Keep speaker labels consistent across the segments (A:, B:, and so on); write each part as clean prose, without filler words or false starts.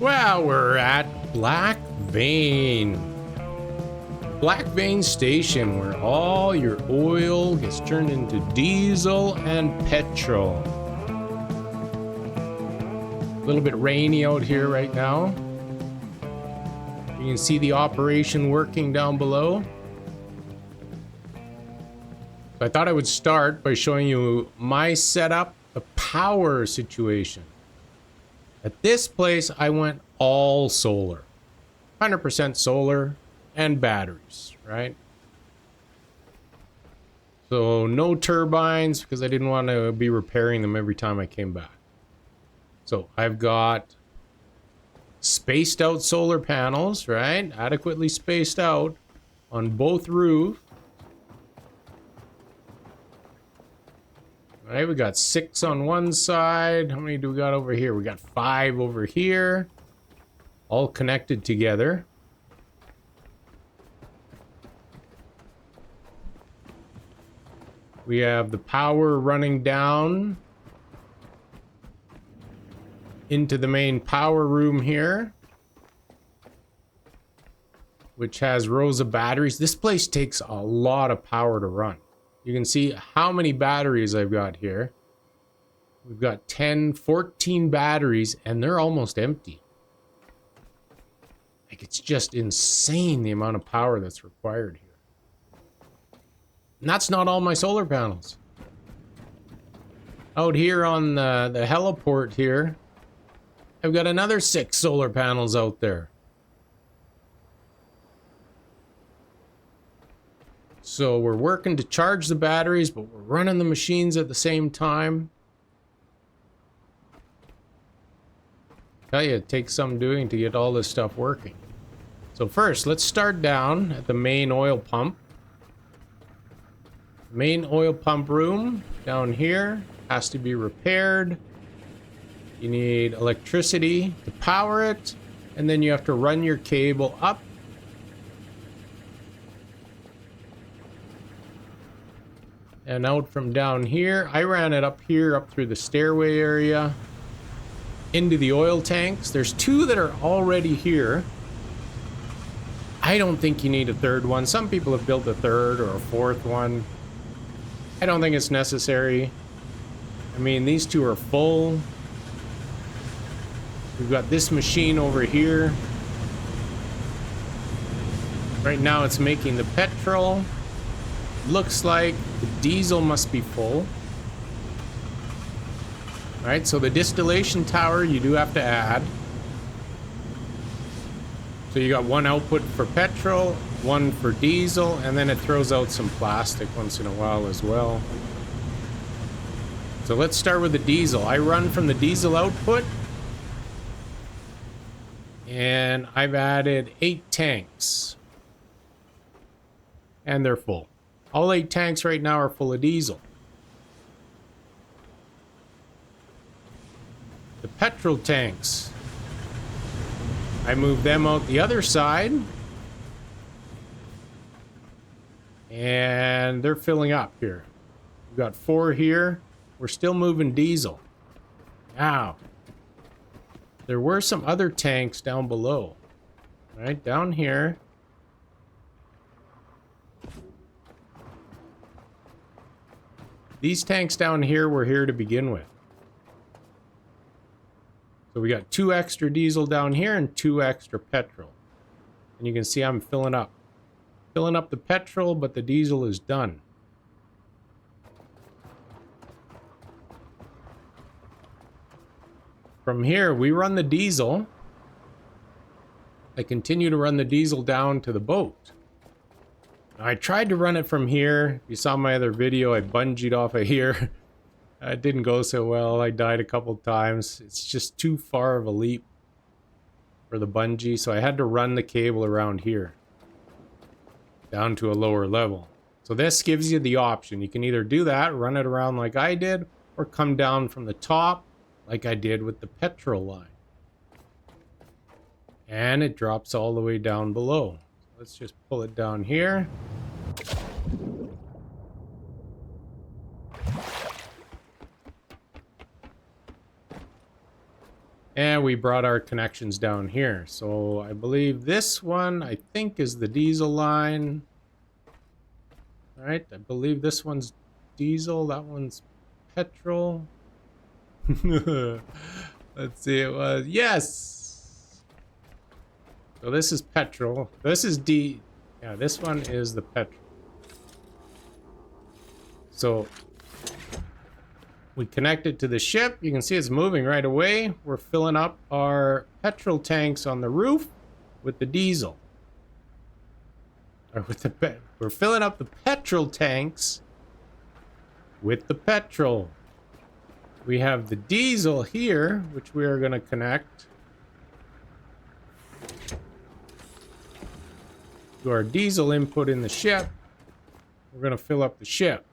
A: Well, we're at Black Vein. Black Vein Station, where all your oil gets turned into diesel and petrol. A little bit rainy out here right now. You can see the operation working down below. So I thought I would start by showing you my setup, the power situation. At this place, I went all solar. 100% solar and batteries, right? So no turbines because I didn't want to be repairing them every time I came back. So I've got spaced out solar panels, right? Adequately spaced out on both roofs. All right, we got 6 on one side. How many do we got over here? We got 5 over here. All connected together. We have the power running down into the main power room here, which has rows of batteries. This place takes a lot of power to run. You can see how many batteries I've got here. We've got 10, 14 batteries, and they're almost empty. Like, it's just insane the amount of power that's required here. And that's not all my solar panels. Out here on the heliport here, I've got another 6 solar panels out there. So we're working to charge the batteries, but we're running the machines at the same time. Tell you, it takes some doing to get all this stuff working. So first, let's start down at the main oil pump. Main oil pump room down here has to be repaired. You need electricity to power it, and then you have to run your cable up. And out from down here, I ran it up here, up through the stairway area, into the oil tanks. There's 2 that are already here. I don't think you need a 3rd one. Some people have built a 3rd or a 4th one. I don't think it's necessary. I mean, these 2 are full. We've got this machine over here. Right now it's making the petrol. Looks like the diesel must be full. Right, so the distillation tower you do have to add. So you got 1 output for petrol, 1 for diesel, and then it throws out some plastic once in a while as well. So let's start with the diesel. I run from the diesel output, and I've added 8 tanks. And they're full. All 8 tanks right now are full of diesel. The petrol tanks, I moved them out the other side. And they're filling up here. We've got 4 here. We're still moving diesel. Now, there were some other tanks down below. Right down here. These tanks down here were here to begin with. So we got 2 extra diesel down here and 2 extra petrol. And you can see I'm filling up. Filling up the petrol, but the diesel is done. From here, we run the diesel. I continue to run the diesel down to the boat. I tried to run it from here. You saw my other video, I bungeed off of here. It didn't go so well. I died a couple times. It's just too far of a leap for the bungee, so I had to run the cable around here down to a lower level. So this gives you the option. You can either do that, run it around like I did, or come down from the top like I did with the petrol line. And it drops all the way down below. Let's just pull it down here. And we brought our connections down here. So I believe this one, I think, is the diesel line. All right, I believe this one's diesel, that one's petrol. Let's see, it was, yes! So this is petrol. This is yeah, this one is the petrol. So we connect it to the ship. You can see it's moving right away. We're filling up our petrol tanks on the roof with the diesel. Or with the we're filling up the petrol tanks with the petrol. We have the diesel here, which we are going to connect to our diesel input in the ship. We're going to fill up the ship.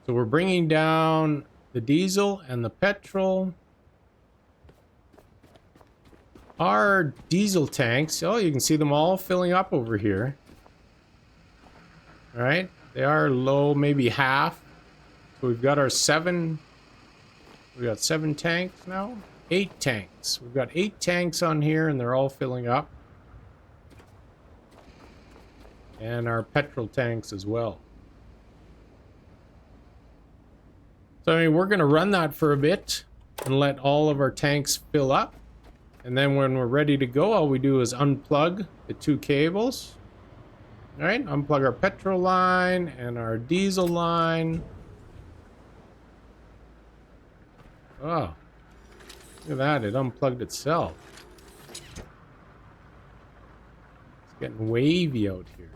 A: So we're bringing down the diesel and the petrol. Our diesel tanks, oh, you can see them all filling up over here. All right, they are low, maybe half. So we've got our we got 7 tanks now, 8 tanks. We've got 8 tanks on here and they're all filling up. And our petrol tanks as well. So I mean, we're gonna run that for a bit and let all of our tanks fill up. And then when we're ready to go, all we do is unplug the 2 cables. All right, unplug our petrol line and our diesel line. Oh, look at that, it unplugged itself. It's getting wavy out here.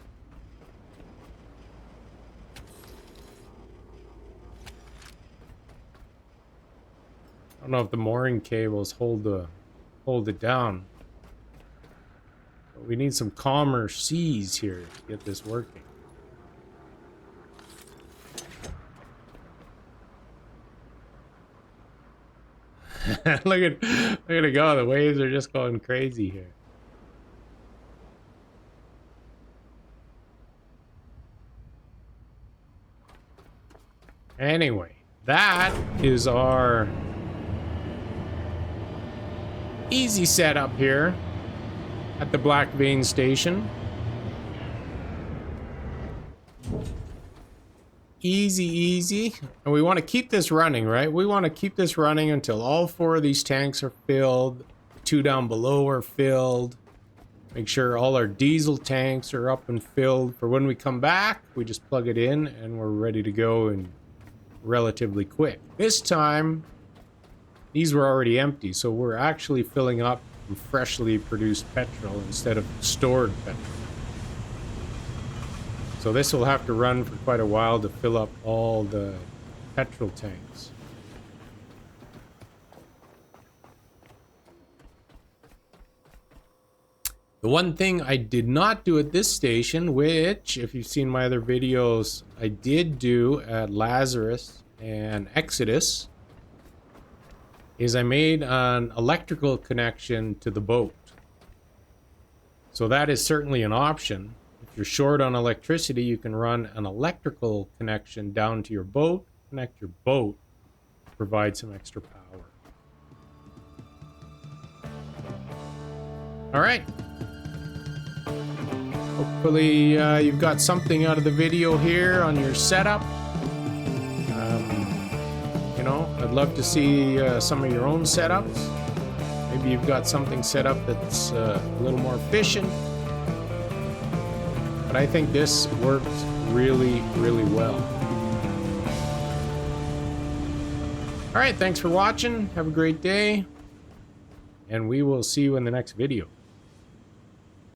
A: I don't know if the mooring cables hold it down. But we need some calmer seas here to get this working. look at it go. The waves are just going crazy here. Anyway, that is our easy setup here at the Black Vein Station. Easy. And we want to keep this running, right? We want to keep this running until all 4 of these tanks are filled. 2 down below are filled. Make sure all our diesel tanks are up and filled. For when we come back, we just plug it in and we're ready to go and relatively quick. This time, these were already empty, so we're actually filling up from freshly produced petrol instead of stored petrol. So this will have to run for quite a while to fill up all the petrol tanks. The one thing I did not do at this station, which, if you've seen my other videos, I did do at Lazarus and Exodus, is I made an electrical connection to the boat. So that is certainly an option. If you're short on electricity, you can run an electrical connection down to your boat, connect your boat, provide some extra power. All right. Hopefully you've got something out of the video here on your setup. You know, I'd love to see some of your own setups. Maybe you've got something set up that's a little more efficient. But I think this works really, really well. All right, thanks for watching. Have a great day. And we will see you in the next video.